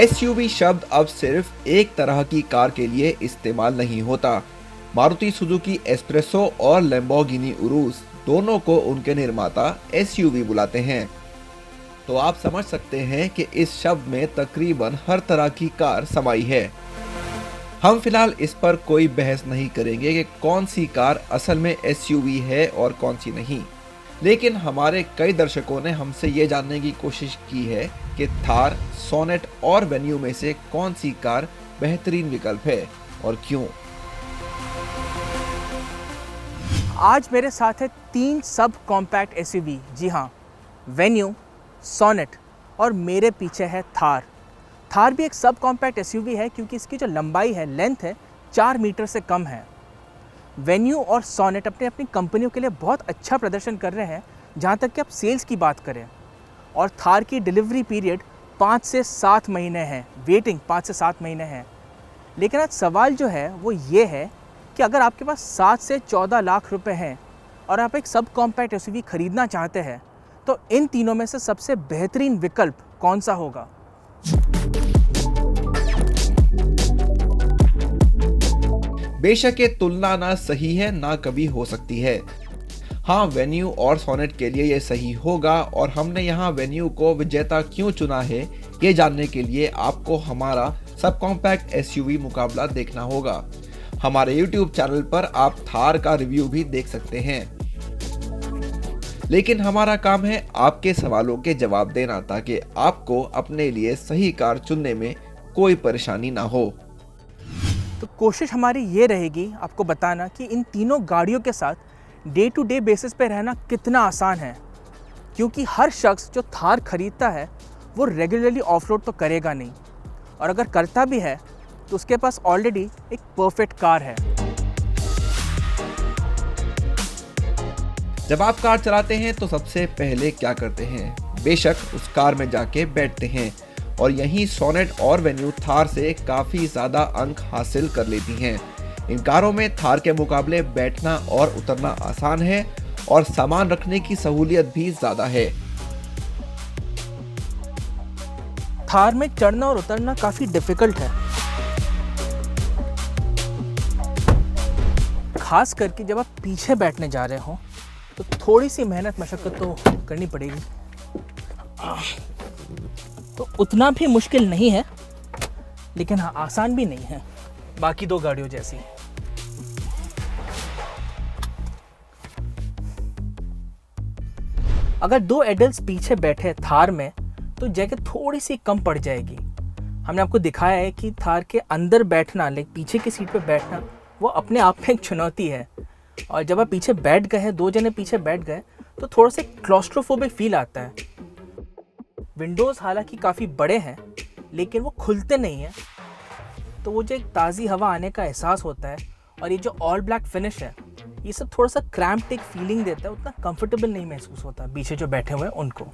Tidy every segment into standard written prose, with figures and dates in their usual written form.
SUV शब्द अब सिर्फ एक तरह की कार के लिए इस्तेमाल नहीं होता। मारुति सुजुकी एस्प्रेसो और लैम्बोर्गिनी उरुस दोनों को उनके निर्माता एसयूवी बुलाते हैं। तो आप समझ सकते हैं कि इस शब्द में तकरीबन हर तरह की कार समाई है। हम फिलहाल इस पर कोई बहस नहीं करेंगे कि कौन सी कार असल में एसयूवी है और कौन सी नहीं, लेकिन हमारे कई दर्शकों ने हमसे ये जानने की कोशिश की है कि थार, सोनेट और वेन्यू में से कौन सी कार बेहतरीन विकल्प है और क्यों। आज मेरे साथ है 3 सब कॉम्पैक्ट एसयूवी। जी हाँ, वेन्यू, सोनेट और मेरे पीछे है थार। थार भी एक सब कॉम्पैक्ट एसयूवी है क्योंकि इसकी जो लंबाई है, लेंथ है, 4 मीटर से कम है। वेन्यू और सोनेट अपनी अपनी कंपनियों के लिए बहुत अच्छा प्रदर्शन कर रहे हैं जहाँ तक कि आप सेल्स की बात करें। और थार की डिलीवरी पीरियड 5 से 7 महीने है, वेटिंग 5 से 7 महीने है। लेकिन आज सवाल जो है वो ये है कि अगर आपके पास 7 से 14 लाख रुपए हैं और आप एक सब कॉम्पैक्ट एसयूवी खरीदना चाहते हैं तो इन तीनों में से सबसे बेहतरीन विकल्प कौन सा होगा? बेशक ये तुलना ना सही है ना कभी हो सकती है। हाँ, वेन्यू और सोनेट के लिए ये सही होगा और हमने यहाँ वेन्यू को विजेता क्यों चुना है ये जानने के लिए आपको हमारा सब कॉम्पैक्ट एसयूवी मुकाबला देखना होगा। हमारे YouTube चैनल पर आप थार का रिव्यू भी देख सकते हैं। लेकिन हमारा काम है आपके सवालों के जवाब देना ताकि आपको अपने लिए सही कार चुनने में कोई परेशानी ना हो। तो कोशिश हमारी ये रहेगी आपको बताना कि इन तीनों गाड़ियों के साथ डे टू डे बेसिस पे रहना कितना आसान है, क्योंकि हर शख्स जो थार खरीदता है वो रेगुलरली ऑफ-रोड तो करेगा नहीं, और अगर करता भी है तो उसके पास ऑलरेडी एक परफेक्ट कार है। जब आप कार चलाते हैं तो सबसे पहले क्या करते हैं? बेशक उस कार में जाके बैठते हैं और यहीं सोनेट और वेन्यू थार से काफ़ी ज़्यादा अंक हासिल कर लेती हैं। इन कारों में थार के मुकाबले बैठना और उतरना आसान है और सामान रखने की सहूलियत भी ज़्यादा है। थार में चढ़ना और उतरना काफ़ी डिफ़िकल्ट है, खास करके जब आप पीछे बैठने जा रहे हो तो थोड़ी सी मेहनत मशक्क़त तो करनी पड़ेगी। तो उतना भी मुश्किल नहीं है, लेकिन हाँ, आसान भी नहीं है बाकी 2 गाड़ियों जैसी। अगर 2 एडल्ट्स पीछे बैठे थार में तो जगह थोड़ी सी कम पड़ जाएगी। हमने आपको दिखाया है कि थार के अंदर बैठना, लाइक पीछे की सीट पे बैठना, वो अपने आप में एक चुनौती है। और जब आप पीछे बैठ गए हैं, 2 जने पीछे बैठ गए, तो थोड़ा सा क्लॉस्ट्रोफोबिक फील आता है। विंडोज़ हालांकि काफ़ी बड़े हैं लेकिन वो खुलते नहीं हैं, तो वो जो एक ताज़ी हवा आने का एहसास होता है और ये जो ऑल ब्लैक फिनिश है, ये सब थोड़ा सा क्रैम्प्ड एक फीलिंग देता है, उतना कंफर्टेबल नहीं महसूस होता पीछे जो बैठे हुए हैं उनको।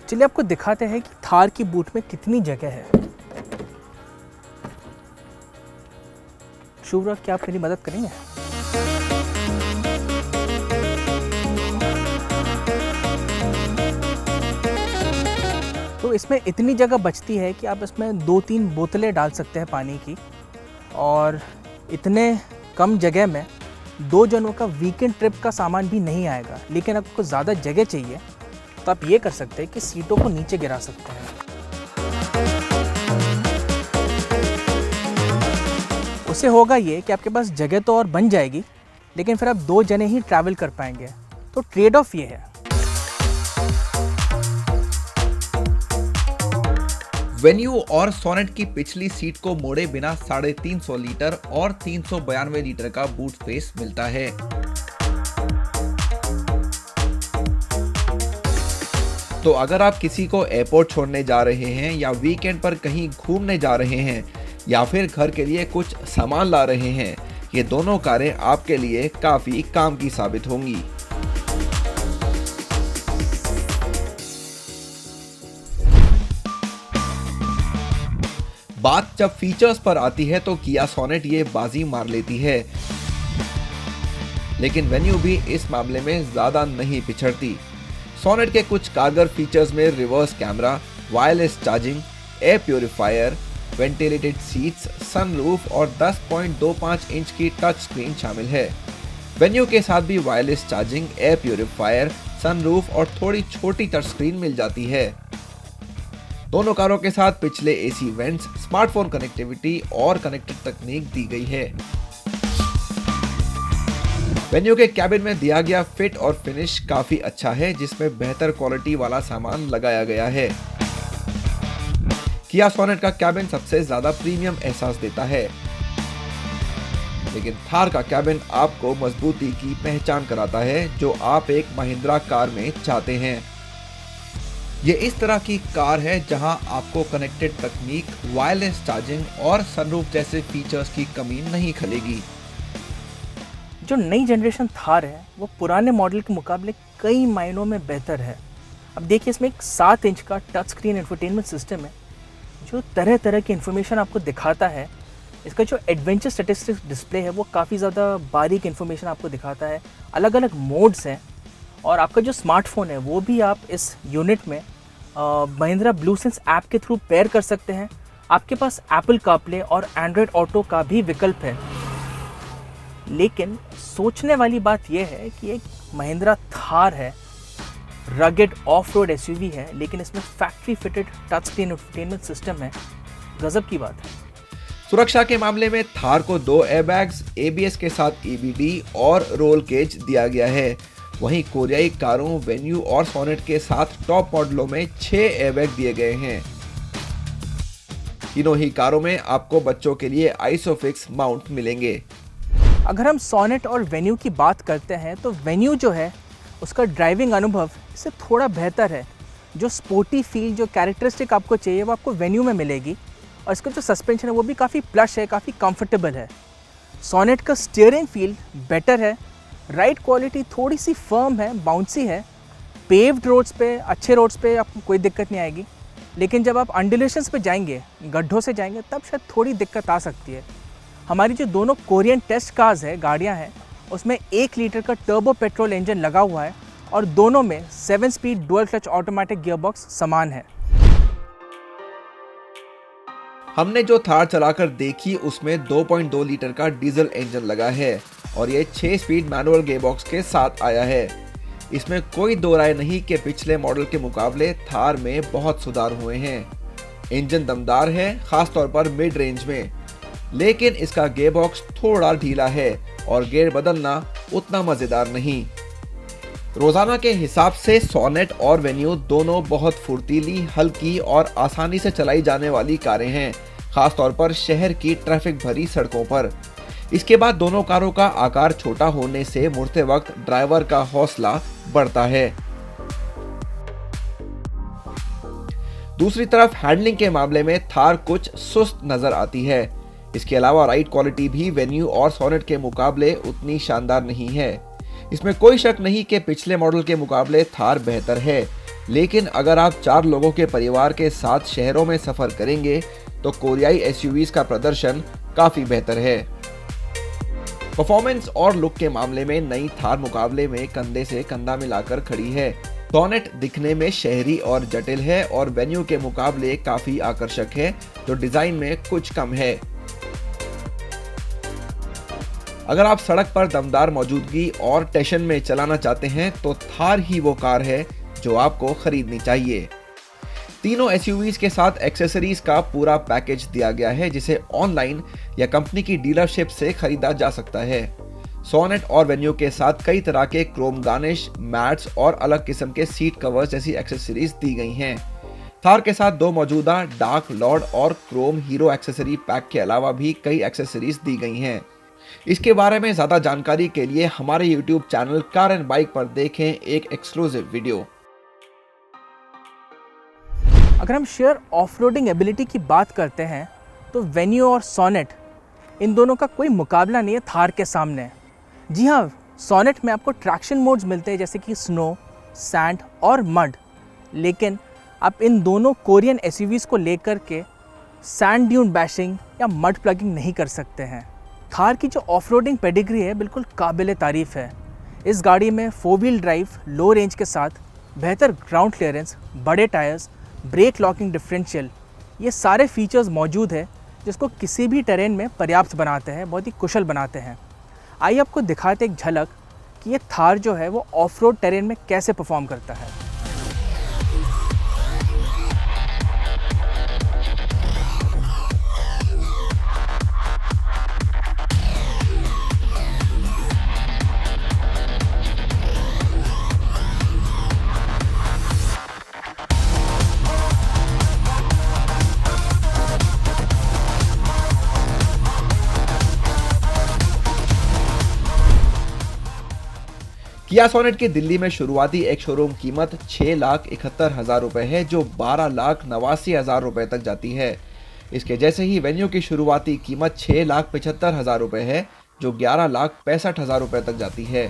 चलिए आपको दिखाते हैं कि थार की बूट में कितनी जगह है। शुभ्रा, क्या आप मेरी मदद करेंगे? तो इसमें इतनी जगह बचती है कि आप इसमें 2-3 बोतलें डाल सकते हैं पानी की, और इतने कम जगह में 2 जनों का वीकेंड ट्रिप का सामान भी नहीं आएगा। लेकिन आपको ज़्यादा जगह चाहिए तो आप ये कर सकते हैं कि सीटों को नीचे गिरा सकते हैं। उससे होगा ये कि आपके पास जगह तो और बन जाएगी, लेकिन फिर आप 2 जने ही ट्रैवल कर पाएंगे। तो ट्रेड ऑफ ये है। वेन्यू और सोनेट की पिछली सीट को मोड़े बिना 350 लीटर और 392 लीटर का बूट स्पेस मिलता है। तो अगर आप किसी को एयरपोर्ट छोड़ने जा रहे हैं या वीकेंड पर कहीं घूमने जा रहे हैं या फिर घर के लिए कुछ सामान ला रहे हैं, ये दोनों कारें आपके लिए काफ़ी काम की साबित होंगी। बात जब फीचर्स पर आती है तो किया सोनेट ये बाजी मार लेती है, लेकिन वेन्यू भी इस मामले में ज्यादा नहीं पिछड़ती। सोनेट के कुछ कारगर फीचर्स में reverse camera, wireless charging, air purifier, ventilated seats, sunroof और 10.25 इंच की टच स्क्रीन शामिल है। वेन्यू के साथ भी wireless charging, air purifier, sunroof और थोड़ी छोटी टच स्क्रीन मिल जाती है। दोनों कारों के साथ पिछले एसी वेंट्स, स्मार्टफोन कनेक्टिविटी और कनेक्टेड तकनीक दी गई है। वेन्यू के कैबिन में दिया गया फिट और फिनिश काफी अच्छा है, जिसमें बेहतर क्वालिटी वाला सामान लगाया गया है। किया सोनेट का कैबिन सबसे ज्यादा प्रीमियम एहसास देता है, लेकिन थार का कैबिन आपको मजबूती की पहचान कराता है, जो आप एक महिंद्रा कार में चाहते हैं। ये इस तरह की कार है जहां आपको कनेक्टेड तकनीक, वायरलेस चार्जिंग और सनरूफ जैसे फीचर्स की कमी नहीं खलेगी। जो नई जनरेशन थार है वो पुराने मॉडल के मुकाबले कई मायनों में बेहतर है। अब देखिए, इसमें एक 7 इंच का टच स्क्रीन इंफोटेनमेंट सिस्टम है जो तरह तरह की इन्फॉर्मेशन आपको दिखाता है। इसका जो एडवेंचर स्टैटिस्टिक्स डिस्प्ले है वो काफ़ी ज़्यादा बारीक इन्फॉर्मेशन आपको दिखाता है। अलग अलग मोड्स हैं और आपका जो स्मार्टफोन है वो भी आप इस यूनिट में महिंद्रा ब्लूसेंस ऐप के थ्रू पेयर कर सकते हैं। आपके पास एप्पल कारप्ले और एंड्रॉयड ऑटो का भी विकल्प है। लेकिन सोचने वाली बात यह है कि एक महिंद्रा थार है, रगेड ऑफ रोड एसयूवी है, लेकिन इसमें factory fitted touch screen infotainment system है। गजब की बात है। सुरक्षा के मामले में थार को 2 एयरबैग्स, एबीएस के साथ ईबीडी और रोल केज दिया गया है। वहीं कोरियाई कारों, वेन्यू और सोनेट के साथ टॉप मॉडलों में 6 एयरबैग दिए गए हैं। तीनों ही कारों में आपको बच्चों के लिए आइसोफिक्स माउंट मिलेंगे। अगर हम सोनेट और वेन्यू की बात करते हैं तो वेन्यू जो है उसका ड्राइविंग अनुभव इससे थोड़ा बेहतर है। जो स्पोर्टी फील, जो कैरेक्टरिस्टिक आपको चाहिए वो आपको वेन्यू में मिलेगी और इसका जो सस्पेंशन है वो भी काफ़ी प्लश है, काफ़ी कंफर्टेबल है। सोनेट का स्टीयरिंग फील बेटर है, राइड क्वालिटी थोड़ी सी फर्म है, बाउंसी है। पेव्ड रोड्स पे, अच्छे रोड्स पे आपको कोई दिक्कत नहीं आएगी, लेकिन जब आप अंडुलेशंस पे जाएंगे, गड्ढों से जाएंगे, तब शायद थोड़ी दिक्कत आ सकती है। हमारी जो दोनों कोरियन टेस्ट कार्स है, गाड़ियाँ हैं, उसमें 1 लीटर का टर्बो पेट्रोल इंजन लगा हुआ है और दोनों में 7 speed dual clutch automatic gearbox समान है। हमने जो थार चलाकर देखी उसमें 2.2 लीटर का डीजल इंजन लगा है और ये 6 स्पीड मैनुअल गियरबॉक्स के साथ आया है। इसमें कोई दो राय नहीं कि पिछले मॉडल के मुकाबले थार में बहुत सुधार हुए हैं। इंजन दमदार है, खासतौर पर मिड रेंज में, लेकिन इसका गियरबॉक्स थोड़ा ढीला है और गियर बदलना उतना मजेदार नहीं। रोजाना के हिसाब से सोनेट और वेन्यू दोनों बहुत फुर्तीली, हल्की और आसानी से चलाई जाने वाली कारें हैं, खासतौर पर शहर की ट्रैफिक भरी सड़कों पर। इसके बाद दोनों कारों का आकार छोटा होने से मुड़ते वक्त ड्राइवर का हौसला बढ़ता है। दूसरी तरफ हैंडलिंग के मामले में थार कुछ सुस्त नजर आती है। इसके अलावा राइड क्वालिटी भी वेन्यू और सोनेट के मुकाबले उतनी शानदार नहीं है। इसमें कोई शक नहीं कि पिछले मॉडल के मुकाबले थार बेहतर है, लेकिन अगर आप 4 लोगों के परिवार के साथ शहरों में सफर करेंगे तो कोरियाई एसयूवीज का प्रदर्शन काफी बेहतर है। परफॉर्मेंस और लुक के मामले में नई थार मुकाबले में कंधे से कंधा मिलाकर खड़ी है। सोनेट दिखने में शहरी और जटिल है और वेन्यू के मुकाबले काफी आकर्षक है, जो डिजाइन में कुछ कम है। अगर आप सड़क पर दमदार मौजूदगी और टेंशन में चलाना चाहते हैं तो थार ही वो कार है जो आपको खरीदनी चाहिए। तीनों एसयूवीज के साथ एक्सेसरीज का पूरा पैकेज दिया गया है, जिसे ऑनलाइन या कंपनी की डीलरशिप से खरीदा जा सकता है। सोनेट और वेन्यू के साथ कई तरह के क्रोम गार्निश, मैट्स और अलग किस्म के सीट कवर्स जैसी एक्सेसरीज दी गई हैं। थार के साथ 2 मौजूदा डार्क लॉर्ड और क्रोम हीरो एक्सेसरी पैक के अलावा भी कई एक्सेसरीज दी गई हैं। इसके बारे में ज्यादा जानकारी के लिए हमारे YouTube channel car and bike पर देखें एक एक्सक्लूसिव वीडियो। अगर हम शेयर ऑफ-रोडिंग एबिलिटी की बात करते हैं तो वेन्यू और सोनेट, इन दोनों का कोई मुकाबला नहीं है थार के सामने। जी हाँ, सोनेट में आपको ट्रैक्शन मोड्स मिलते हैं जैसे कि स्नो, सैंड और मड, लेकिन आप इन दोनों कोरियन एसयूवीज को लेकर के सैंड ड्यून बैशिंग या मड प्लगिंग नहीं कर सकते हैं। थार की जो ऑफ-रोडिंग पेडिग्री है बिल्कुल काबिल तारीफ़ है। इस गाड़ी में 4 व्हील ड्राइव लो रेंज के साथ बेहतर ग्राउंड क्लियरेंस, बड़े टायर्स, ब्रेक लॉकिंग डिफरेंशियल, ये सारे फीचर्स मौजूद है जिसको किसी भी टेरेन में पर्याप्त बनाते हैं, बहुत ही कुशल बनाते हैं। आइए आपको दिखाते एक झलक कि ये थार जो है वो ऑफ रोड टेरेन में कैसे परफॉर्म करता है। किया सोनेट की दिल्ली में शुरुआती एक शोरूम कीमत 6,71,000 रुपए है, जो 12,89,000 रुपए तक जाती है। इसके जैसे ही वेन्यू की शुरुआती कीमत 6,75,000 रुपए है, जो 11,65,000 रुपए तक जाती है।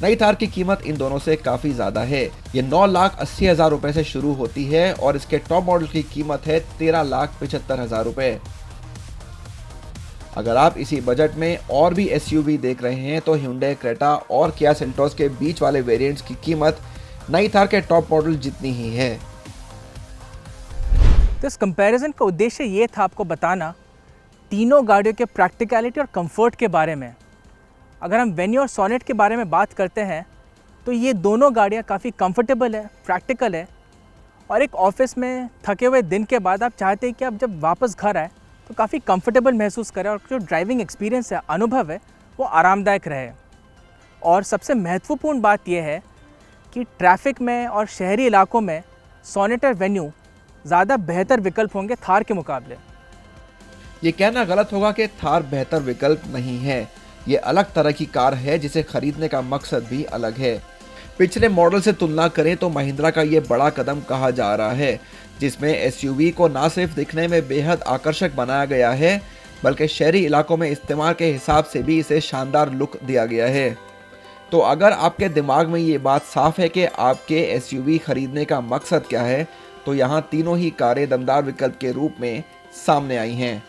नई थार की कीमत इन दोनों से काफ़ी ज़्यादा है। ये 9,80,000 रुपए से शुरू होती है और इसके टॉप मॉडल की कीमत है 13,75,000 रुपए। अगर आप इसी बजट में और भी एसयूवी देख रहे हैं तो Hyundai क्रेटा और Kia Seltos के बीच वाले वेरिएंट्स की कीमत नई थार के टॉप मॉडल जितनी ही है। तो इस कंपैरिजन का उद्देश्य ये था आपको बताना तीनों गाड़ियों के प्रैक्टिकलिटी और कंफर्ट के बारे में। अगर हम वेन्यू और सोनेट के बारे में बात करते हैं तो ये दोनों गाड़ियाँ काफ़ी कंफर्टेबल है, प्रैक्टिकल है और एक ऑफिस में थके हुए दिन के बाद आप चाहते हैं कि आप जब वापस घर आए तो काफ़ी कंफर्टेबल महसूस करें और जो ड्राइविंग एक्सपीरियंस है, अनुभव है, वो आरामदायक रहे। और सबसे महत्वपूर्ण बात यह है कि ट्रैफिक में और शहरी इलाकों में सोनेट और वेन्यू ज़्यादा बेहतर विकल्प होंगे थार के मुकाबले। ये कहना गलत होगा कि थार बेहतर विकल्प नहीं है। ये अलग तरह की कार है जिसे खरीदने का मकसद भी अलग है। पिछले मॉडल से तुलना करें तो महिंद्रा का ये बड़ा कदम कहा जा रहा है, जिसमें एसयूवी को ना सिर्फ दिखने में बेहद आकर्षक बनाया गया है बल्कि शहरी इलाकों में इस्तेमाल के हिसाब से भी इसे शानदार लुक दिया गया है। तो अगर आपके दिमाग में ये बात साफ है कि आपके एसयूवी खरीदने का मकसद क्या है, तो यहाँ तीनों ही कारें दमदार विकल्प के रूप में सामने आई हैं।